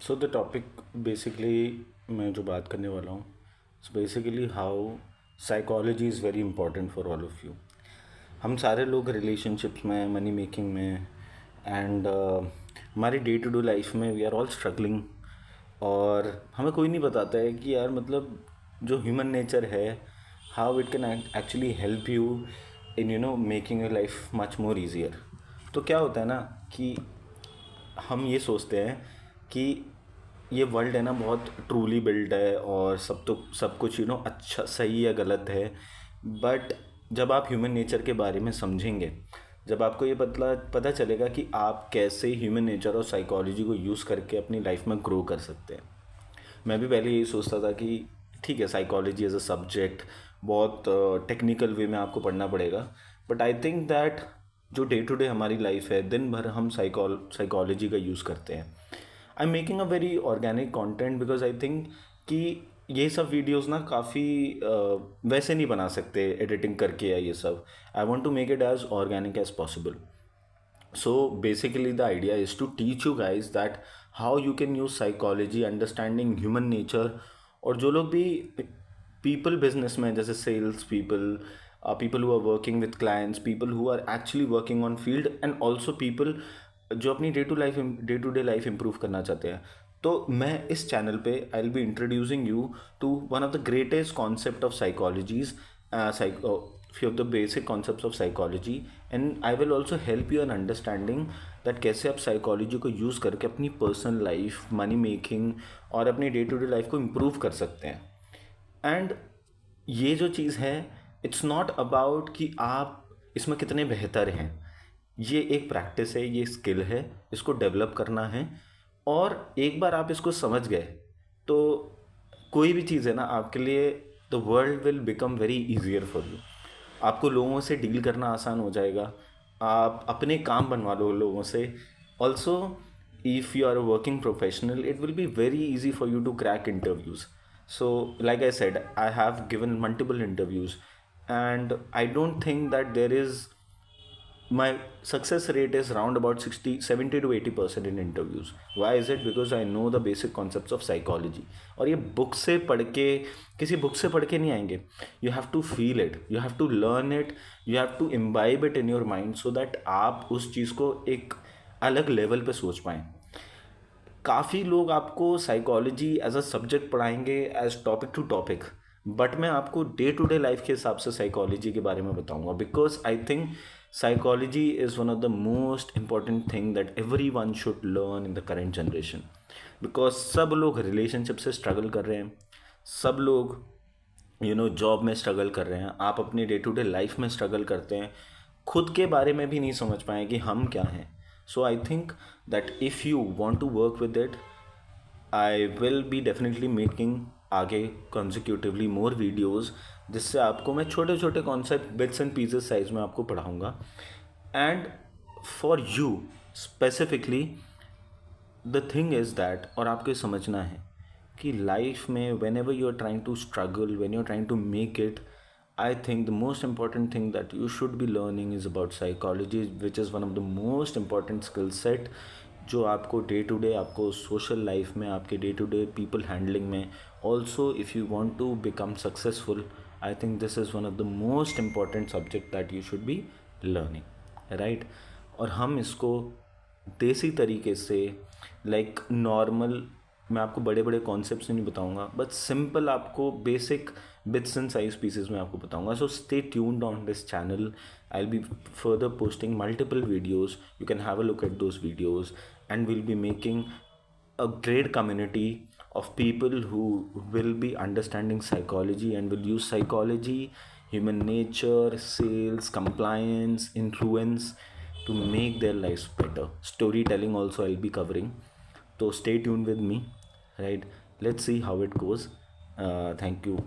So the topic basically मैं जो बात करने वाला हूँ basically how psychology is very important for all of you. हम सारे लोग रिलेशनशिप्स में, मनी मेकिंग में एंड हमारी डे टू डे लाइफ में वी आर ऑल स्ट्रगलिंग। और हमें कोई नहीं बताता है कि यार मतलब जो ह्यूमन नेचर है, how it can actually help you in making your life much more easier. तो क्या होता है ना कि हम ये सोचते हैं कि ये वर्ल्ड है ना बहुत ट्रूली बिल्ड है और सब कुछ अच्छा सही या गलत है। बट जब आप ह्यूमन नेचर के बारे में समझेंगे, जब आपको ये पता पता चलेगा कि आप कैसे ह्यूमन नेचर और साइकोलॉजी को यूज़ करके अपनी लाइफ में ग्रो कर सकते हैं। मैं भी पहले यही सोचता था कि ठीक है, साइकोलॉजी एज अ सब्जेक्ट बहुत टेक्निकल वे में आपको पढ़ना पड़ेगा। बट आई थिंक दैट जो डे टू डे हमारी लाइफ है, दिन भर हम साइकोलॉजी का यूज़ करते हैं। I am making a very organic content because I think कि ये सब वीडियोस ना काफ़ी वैसे नहीं बना सकते एडिटिंग करके या ये सब। I want to make it as organic as possible. So basically, the idea is to teach you guys that how you can use psychology, understanding human nature। और जो लोग भी people business में, जैसे sales people, people who are working with clients, people who are actually working on field, and also people जो अपनी day to day life improve करना चाहते हैं। तो मैं इस चैनल पे I will be introducing you to one of the greatest concept of psychologies, few of the basic concepts of psychology, and I will also help you in understanding that कैसे आप psychology को use करके अपनी personal life, money making और अपनी day to day life को improve कर सकते हैं। एंड ये जो चीज़ है, इट्स नॉट अबाउट कि आप इसमें कितने बेहतर हैं। ये एक प्रैक्टिस है, ये स्किल है, इसको डेवलप करना है। और एक बार आप इसको समझ गए तो कोई भी चीज़ है ना आपके लिए, the world will become very easier for you. आपको लोगों से डील करना आसान हो जाएगा। आप अपने काम बनवा लो लोगों से। Also if you are a working professional, it will be very easy for you to crack interviews. So like I said, I have given multiple interviews, and I don't think that there is, my success rate is around about 60 70 to 80% in interviews. Why is it? Because I know the basic concepts of psychology। और ये book से पढ़ के, किसी book से पढ़ के नहीं आएंगे। You have to feel it, you have to learn it, you have to imbibe it in your mind so that आप उस चीज़ को एक अलग लेवल पे सोच पाएँ। काफ़ी लोग आपको साइकोलॉजी एज अ सब्जेक्ट पढ़ाएंगे, as topic to topic. But मैं आपको डे टू डे लाइफ के हिसाब से साइकोलॉजी के बारे में बताऊंगा, because I think psychology is one of the most important thing that every one should learn in the current generation. Because सब लोग रिलेशनशिप से स्ट्रगल कर रहे हैं, सब लोग जॉब में स्ट्रगल कर रहे हैं, आप अपनी डे टू डे लाइफ में स्ट्रगल करते हैं, खुद के बारे में भी नहीं समझ पाए कि हम क्या हैं। So I think that if you want to work with it, I will be definitely making आगे कंजिक्यूटिवली मोर वीडियोज़, जिससे आपको मैं छोटे छोटे concept bits and pieces size में आपको पढ़ाऊँगा। And for you specifically the thing is that, और आपको समझना है कि लाइफ में whenever you are trying to struggle, when you are trying to make it, I think the most important thing that you should be learning is about psychology, which is one of the most important skill set जो आपको day to day, आपको social life में, आपके day to day people handling में, also if you want to become successful, I think this is one of the most important subject that you should be learning, right. और हम इसको देसी तरीके से, लाइक नॉर्मल, मैं आपको बड़े बड़े कॉन्सेप्ट्स नहीं बताऊंगा, बट सिंपल आपको basic bits and size pieces में आपको बताऊंगा। So stay tuned on this channel. I will be further posting multiple videos, you can have a look at those videos, and will be making a great community of people who will be understanding psychology and will use psychology, human nature, sales, compliance, influence to make their lives better. Storytelling also I'll be covering. So stay tuned with me, right? Let's see how it goes. Thank you.